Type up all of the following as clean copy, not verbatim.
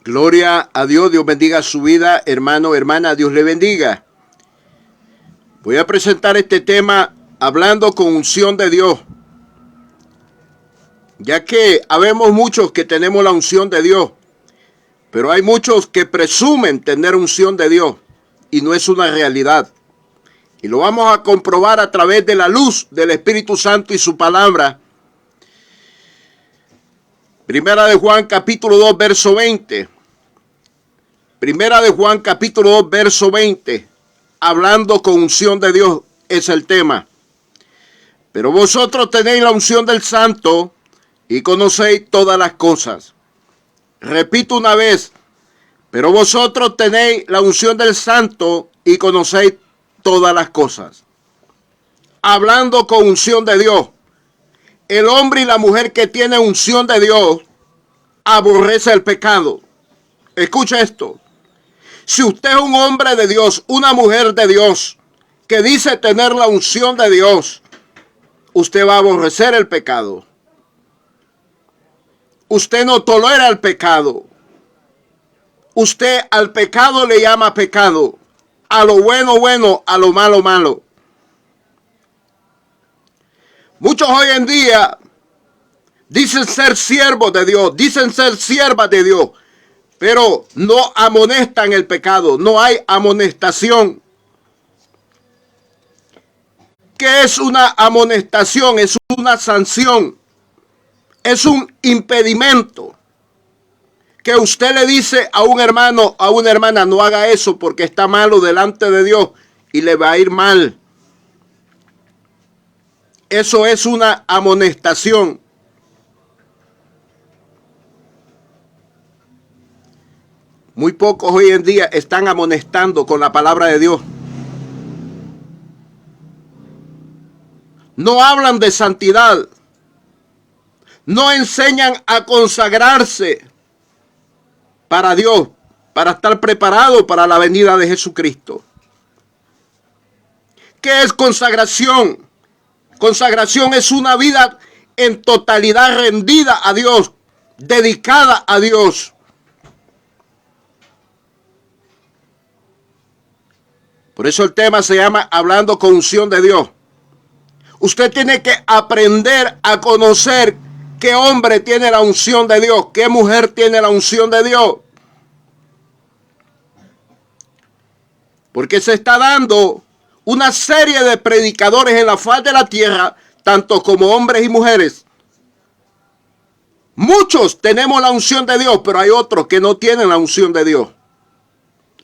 Gloria a Dios, Dios bendiga su vida, hermano, hermana, Dios le bendiga. Voy a presentar este tema hablando con unción de Dios, ya que habemos muchos que tenemos la unción de Dios, pero hay muchos que presumen tener unción de Dios y no es una realidad. Y lo vamos a comprobar a través de la luz del Espíritu Santo y su palabra. Primera de Juan capítulo 2 verso 20. Primera de Juan capítulo 2 verso 20. Hablando con unción de Dios es el tema. Pero vosotros tenéis la unción del Santo y conocéis todas las cosas. Repito una vez. Pero vosotros tenéis la unción del Santo y conocéis todas las cosas. Hablando con unción de Dios. El hombre y la mujer que tiene unción de Dios aborrece el pecado. Escucha esto. Si usted es un hombre de Dios, una mujer de Dios, que dice tener la unción de Dios, usted va a aborrecer el pecado. Usted no tolera el pecado. Usted al pecado le llama pecado. A lo bueno, bueno, a lo malo, malo. Muchos hoy en día dicen ser siervos de Dios, dicen ser siervas de Dios, pero no amonestan el pecado, no hay amonestación. ¿Qué es una amonestación? Es una sanción, es un impedimento. Que usted le dice a un hermano, a una hermana, no haga eso porque está malo delante de Dios y le va a ir mal. Eso es una amonestación. Muy pocos hoy en día están amonestando con la palabra de Dios. No hablan de santidad. No enseñan a consagrarse para Dios, para estar preparado para la venida de Jesucristo. ¿Qué es consagración? Consagración es una vida en totalidad rendida a Dios, dedicada a Dios. Por eso el tema se llama Hablando con unción de Dios. Usted tiene que aprender a conocer qué hombre tiene la unción de Dios, qué mujer tiene la unción de Dios. Porque se está dando una serie de predicadores en la faz de la tierra, tanto como hombres y mujeres. Muchos tenemos la unción de Dios, pero hay otros que no tienen la unción de Dios.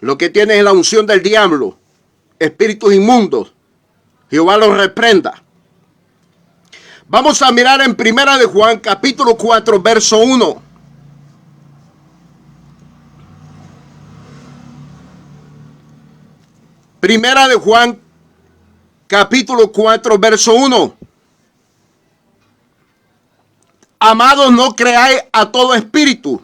Lo que tienen es la unción del diablo, espíritus inmundos. Jehová los reprenda. Vamos a mirar en Primera de Juan, capítulo 4, verso 1. Primera de Juan, capítulo 4, verso 1. Amados, no creáis a todo espíritu,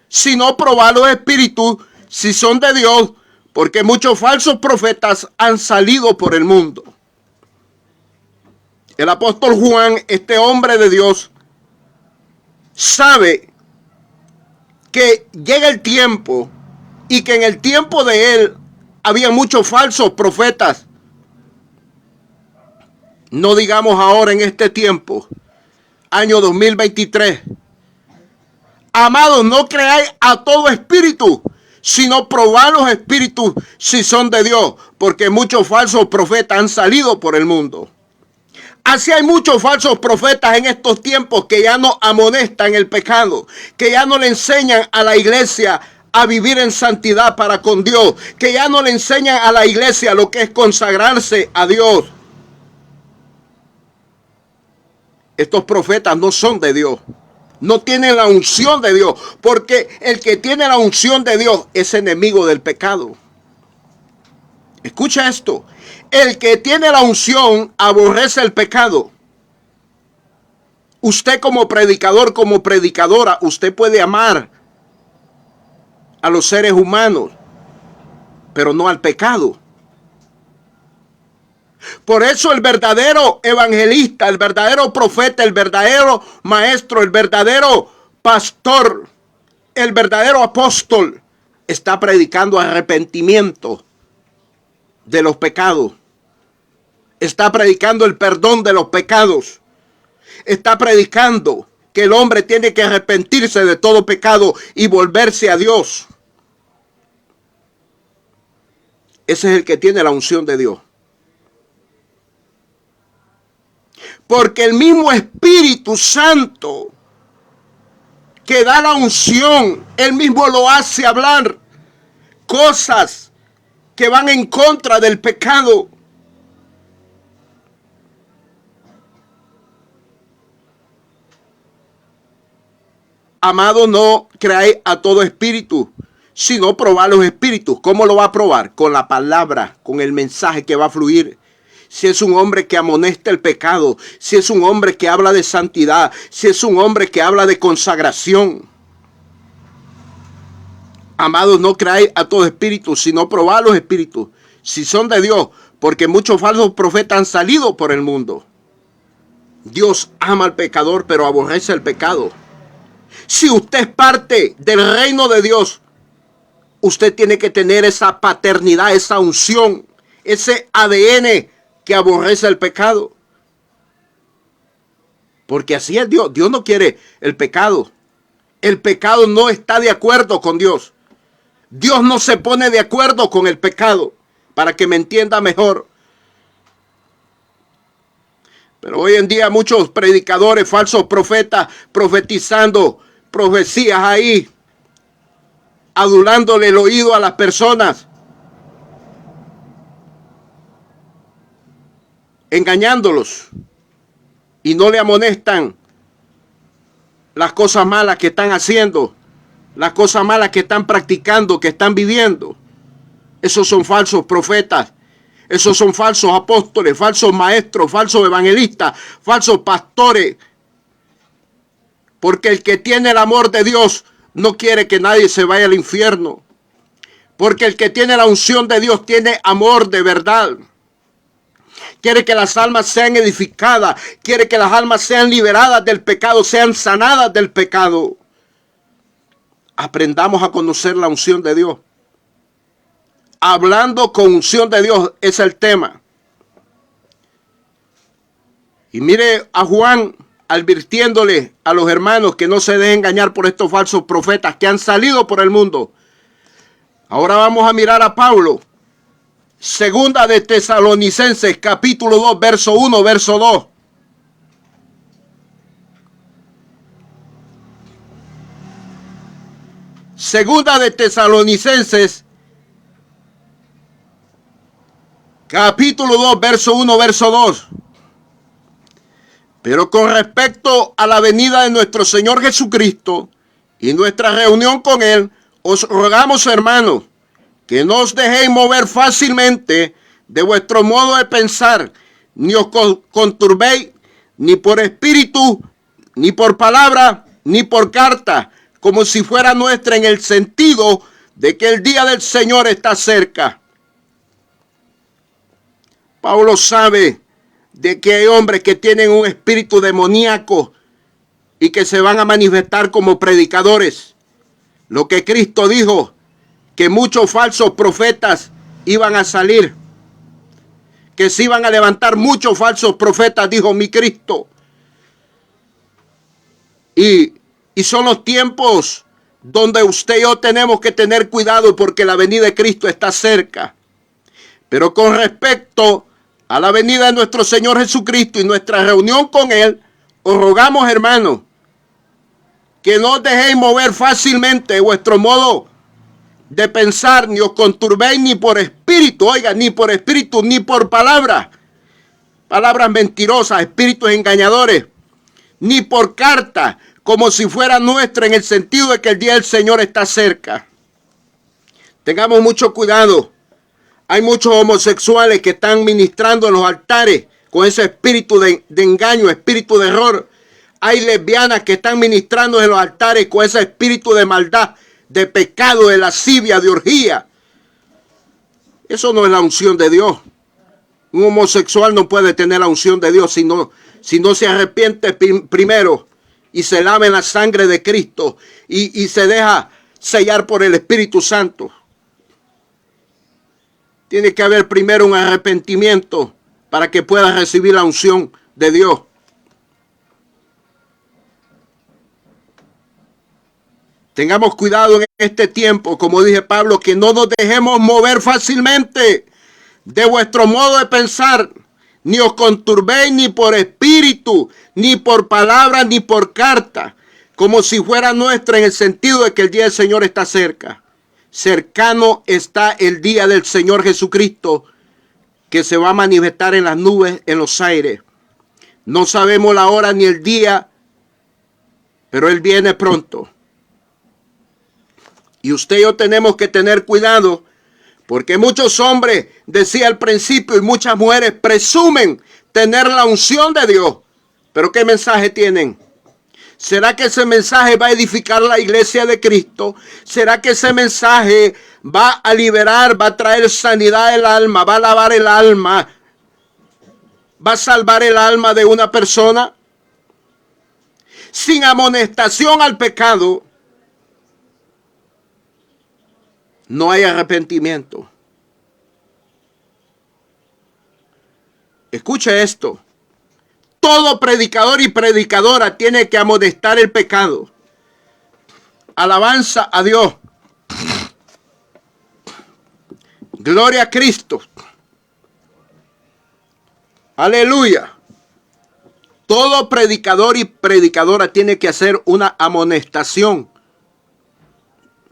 sino probad los espíritus si son de Dios, porque muchos falsos profetas han salido por el mundo. El apóstol Juan, este hombre de Dios, sabe que llega el tiempo y que en el tiempo de él había muchos falsos profetas. No digamos ahora en este tiempo, año 2023. Amados, no creáis a todo espíritu, sino probad los espíritus si son de Dios, porque muchos falsos profetas han salido por el mundo. Así hay muchos falsos profetas en estos tiempos que ya no amonestan el pecado, que ya no le enseñan a la iglesia a vivir en santidad para con Dios, que ya no le enseñan a la iglesia lo que es consagrarse a Dios. Estos profetas no son de Dios, no tienen la unción de Dios, porque el que tiene la unción de Dios es enemigo del pecado. Escucha esto, el que tiene la unción aborrece el pecado. Usted como predicador, como predicadora, usted puede amar a los seres humanos, pero no al pecado. Por eso el verdadero evangelista, el verdadero profeta, el verdadero maestro, el verdadero pastor, El verdadero apóstol está predicando arrepentimiento de los pecados. Está predicando el perdón de los pecados. Está predicando que el hombre tiene que arrepentirse de todo pecado y volverse a Dios. Ese es el que tiene la unción de Dios. Porque el mismo Espíritu Santo que da la unción, él mismo lo hace hablar cosas que van en contra del pecado. Amado, no creáis a todo espíritu, sino probad los espíritus. ¿Cómo lo va a probar? Con la palabra, con el mensaje que va a fluir. Si es un hombre que amonesta el pecado, si es un hombre que habla de santidad, si es un hombre que habla de consagración. Amados, no creáis a todo espíritu, sino probad los espíritus, si son de Dios, porque muchos falsos profetas han salido por el mundo. Dios ama al pecador, pero aborrece el pecado. Si usted es parte del reino de Dios, usted tiene que tener esa paternidad, esa unción, ese ADN que aborrece el pecado. Porque así es Dios. Dios no quiere el pecado. El pecado no está de acuerdo con Dios. Dios no se pone de acuerdo con el pecado. Para que me entienda mejor. Pero hoy en día muchos predicadores, falsos profetas, profetizando profecías ahí, adulándole el oído a las personas, engañándolos, y no le amonestan las cosas malas que están haciendo, las cosas malas que están practicando, que están viviendo. Esos son falsos profetas. Esos son falsos apóstoles, falsos maestros, falsos evangelistas, falsos pastores. Porque el que tiene el amor de Dios no quiere que nadie se vaya al infierno. Porque el que tiene la unción de Dios tiene amor de verdad. Quiere que las almas sean edificadas. Quiere que las almas sean liberadas del pecado, sean sanadas del pecado. Aprendamos a conocer la unción de Dios. Hablando con unción de Dios es el tema. Y mire a Juan advirtiéndole a los hermanos que no se dejen engañar por estos falsos profetas que han salido por el mundo. Ahora vamos a mirar a Pablo. Segunda de Tesalonicenses, capítulo 2, verso 1, verso 2. Segunda de Tesalonicenses, capítulo 2, verso 1, verso 2. Pero con respecto a la venida de nuestro Señor Jesucristo y nuestra reunión con Él, os rogamos, hermanos, que no os dejéis mover fácilmente de vuestro modo de pensar, ni os conturbéis, ni por espíritu, ni por palabra, ni por carta, como si fuera nuestra, en el sentido de que el día del Señor está cerca. Pablo sabe de que hay hombres que tienen un espíritu demoníaco y que se van a manifestar como predicadores. Lo que Cristo dijo, que muchos falsos profetas iban a salir, que se iban a levantar muchos falsos profetas, dijo mi Cristo. Y son los tiempos donde usted y yo tenemos que tener cuidado porque la venida de Cristo está cerca. Pero con respecto a la venida de nuestro Señor Jesucristo y nuestra reunión con Él, os rogamos, hermanos, que no os dejéis mover fácilmente de vuestro modo de pensar, ni os conturbéis ni por espíritu, oiga, ni por espíritu, ni por palabras mentirosas, espíritus engañadores, ni por carta, como si fuera nuestra, en el sentido de que el día del Señor está cerca. Tengamos mucho cuidado. Hay muchos homosexuales que están ministrando en los altares con ese espíritu de engaño, espíritu de error. Hay lesbianas que están ministrando en los altares con ese espíritu de maldad, de pecado, de lascivia, de orgía. Eso no es la unción de Dios. Un homosexual no puede tener la unción de Dios si no se arrepiente primero y se lava en la sangre de Cristo y se deja sellar por el Espíritu Santo. Tiene que haber primero un arrepentimiento para que puedas recibir la unción de Dios. Tengamos cuidado en este tiempo, como dije Pablo, que no nos dejemos mover fácilmente de vuestro modo de pensar, ni os conturbéis ni por espíritu, ni por palabra, ni por carta, como si fuera nuestra, en el sentido de que el día del Señor está cerca. Cercano está el día del Señor Jesucristo, que se va a manifestar en las nubes, en los aires. No sabemos la hora ni el día, pero Él viene pronto. Y usted y yo tenemos que tener cuidado, porque muchos hombres, decía al principio, y muchas mujeres presumen tener la unción de Dios. ¿Pero qué mensaje tienen? ¿Será que ese mensaje va a edificar la iglesia de Cristo? ¿Será que ese mensaje va a liberar, va a traer sanidad al alma, va a lavar el alma, va a salvar el alma de una persona? Sin amonestación al pecado, no hay arrepentimiento. Escuche esto. Todo predicador y predicadora tiene que amonestar el pecado. Alabanza a Dios. Gloria a Cristo. Aleluya. Todo predicador y predicadora tiene que hacer una amonestación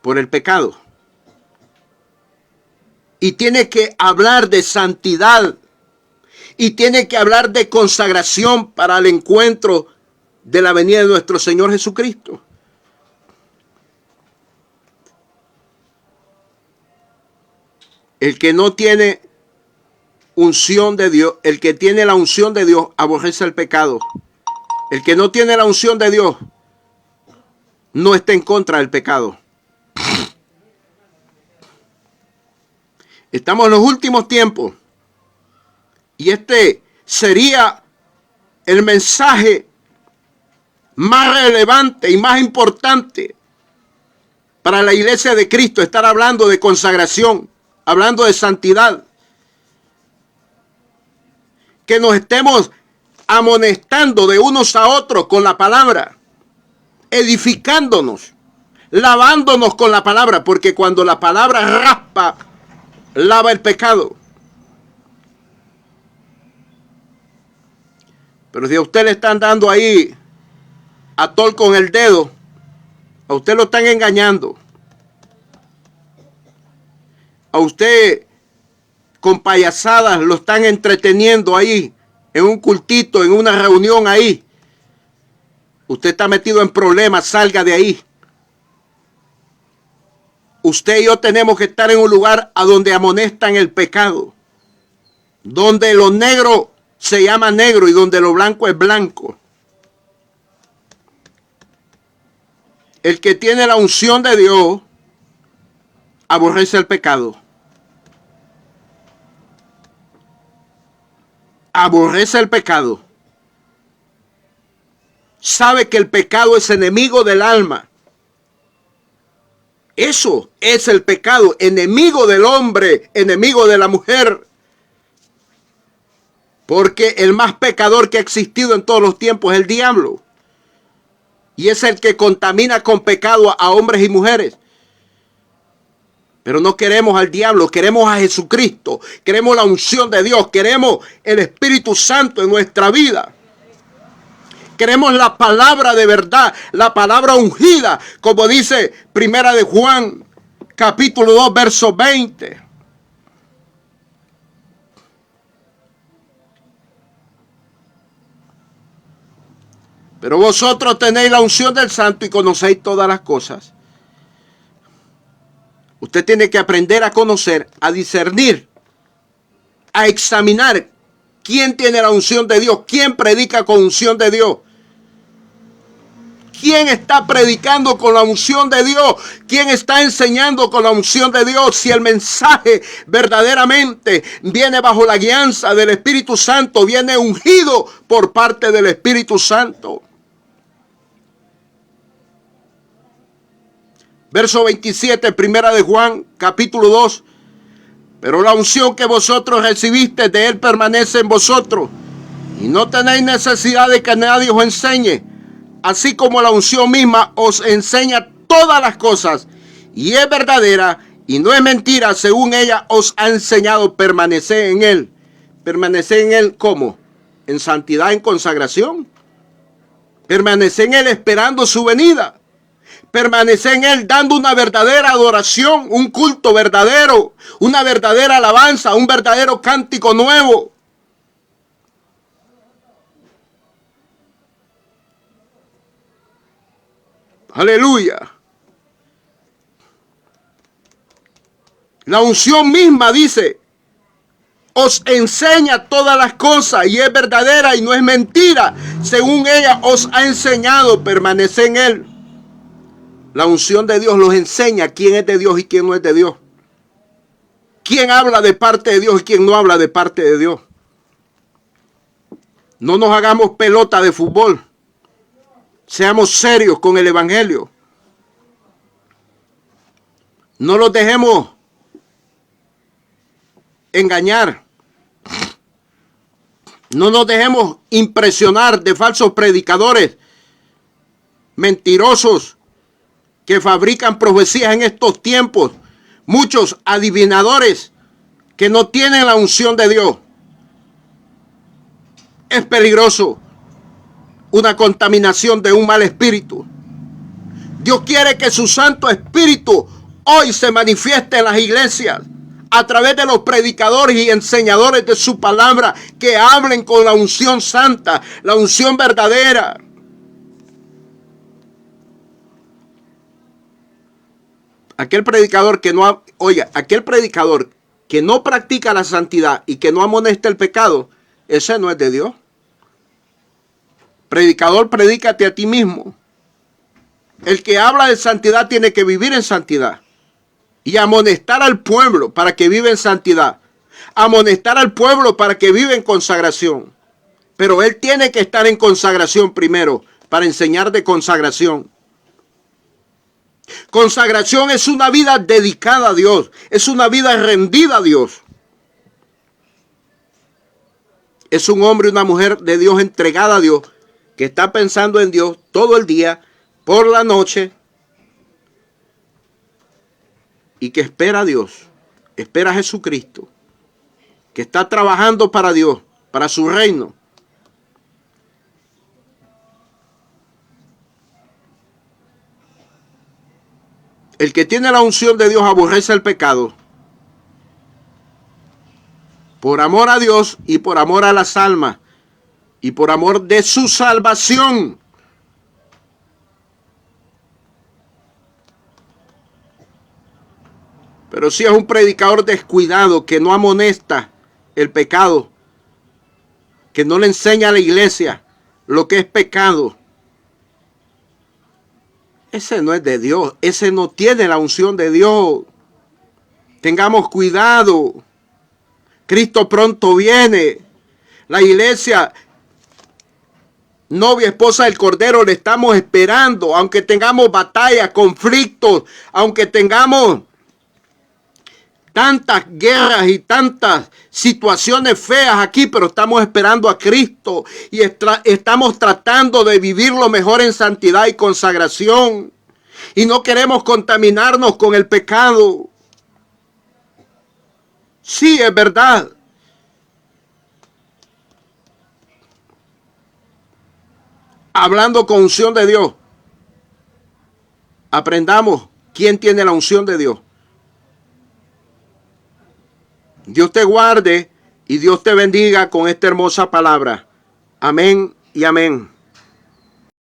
por el pecado. Y tiene que hablar de santidad. Y tiene que hablar de consagración para el encuentro de la venida de nuestro Señor Jesucristo. El que no tiene unción de Dios, el que tiene la unción de Dios, aborrece el pecado. El que no tiene la unción de Dios, no está en contra del pecado. Estamos en los últimos tiempos. Y este sería el mensaje más relevante y más importante para la iglesia de Cristo. Estar hablando de consagración, hablando de santidad. Que nos estemos amonestando de unos a otros con la palabra. Edificándonos, lavándonos con la palabra. Porque cuando la palabra raspa, lava el pecado. Pero si a usted le están dando ahí a tol con el dedo, a usted lo están engañando. A usted con payasadas lo están entreteniendo ahí, en un cultito, en una reunión ahí. Usted está metido en problemas, salga de ahí. Usted y yo tenemos que estar en un lugar a donde amonestan el pecado. Donde lo negro se llama negro y donde lo blanco es blanco. El que tiene la unción de Dios aborrece el pecado. Aborrece el pecado. Sabe que el pecado es enemigo del alma. Eso es el pecado, enemigo del hombre, enemigo de la mujer. Porque el más pecador que ha existido en todos los tiempos es el diablo. Y es el que contamina con pecado a hombres y mujeres. Pero no queremos al diablo, queremos a Jesucristo. Queremos la unción de Dios, queremos el Espíritu Santo en nuestra vida. Queremos la palabra de verdad, la palabra ungida, como dice Primera de Juan, capítulo 2, verso 20. Pero vosotros tenéis la unción del Santo y conocéis todas las cosas. Usted tiene que aprender a conocer, a discernir, a examinar quién tiene la unción de Dios, quién predica con unción de Dios. ¿Quién está predicando con la unción de Dios? ¿Quién está enseñando con la unción de Dios? Si el mensaje verdaderamente viene bajo la guianza del Espíritu Santo, viene ungido por parte del Espíritu Santo. Verso 27, primera de Juan, capítulo 2. Pero la unción que vosotros recibiste de Él permanece en vosotros, y no tenéis necesidad de que nadie os enseñe, así como la unción misma os enseña todas las cosas, y es verdadera y no es mentira, según ella os ha enseñado. Permanecer en Él. Permanecer en Él, ¿cómo? En santidad, en consagración. Permanecer en Él esperando su venida. Permanecer en Él dando una verdadera adoración, un culto verdadero, una verdadera alabanza, un verdadero cántico nuevo. Aleluya. La unción misma dice, os enseña todas las cosas y es verdadera y no es mentira. Según ella os ha enseñado, permanecer en Él. La unción de Dios los enseña quién es de Dios y quién no es de Dios. Quién habla de parte de Dios y quién no habla de parte de Dios. No nos hagamos pelota de fútbol. Seamos serios con el evangelio. No los dejemos engañar. No nos dejemos impresionar de falsos predicadores mentirosos que fabrican profecías en estos tiempos. Muchos adivinadores que no tienen la unción de Dios. Es peligroso. Una contaminación de un mal espíritu. Dios quiere que su Santo Espíritu hoy se manifieste en las iglesias a través de los predicadores y enseñadores de su palabra, que hablen con la unción santa, la unción verdadera. Aquel predicador que no, aquel predicador que no practica la santidad y que no amonesta el pecado, ese no es de Dios. Predicador, predícate a ti mismo. El que habla de santidad tiene que vivir en santidad. Y amonestar al pueblo para que viva en santidad. Amonestar al pueblo para que viva en consagración. Pero él tiene que estar en consagración primero para enseñar de consagración. Consagración es una vida dedicada a Dios. Es una vida rendida a Dios. Es un hombre y una mujer de Dios entregada a Dios, que está pensando en Dios todo el día, por la noche, y que espera a Dios, espera a Jesucristo, que está trabajando para Dios, para su reino. El que tiene la unción de Dios aborrece el pecado por amor a Dios y por amor a las almas y por amor de su salvación. Pero si es un predicador descuidado que no amonesta el pecado, que no le enseña a la iglesia lo que es pecado, ese no es de Dios, ese no tiene la unción de Dios. Tengamos cuidado. Cristo pronto viene. La iglesia, novia, esposa del Cordero, le estamos esperando, aunque tengamos batallas, conflictos, aunque tengamos tantas guerras y tantas situaciones feas aquí, pero estamos esperando a Cristo y estamos tratando de vivir lo mejor en santidad y consagración. Y no queremos contaminarnos con el pecado. Sí, es verdad. Hablando con unción de Dios, aprendamos quién tiene la unción de Dios. Dios te guarde y Dios te bendiga con esta hermosa palabra. Amén y amén.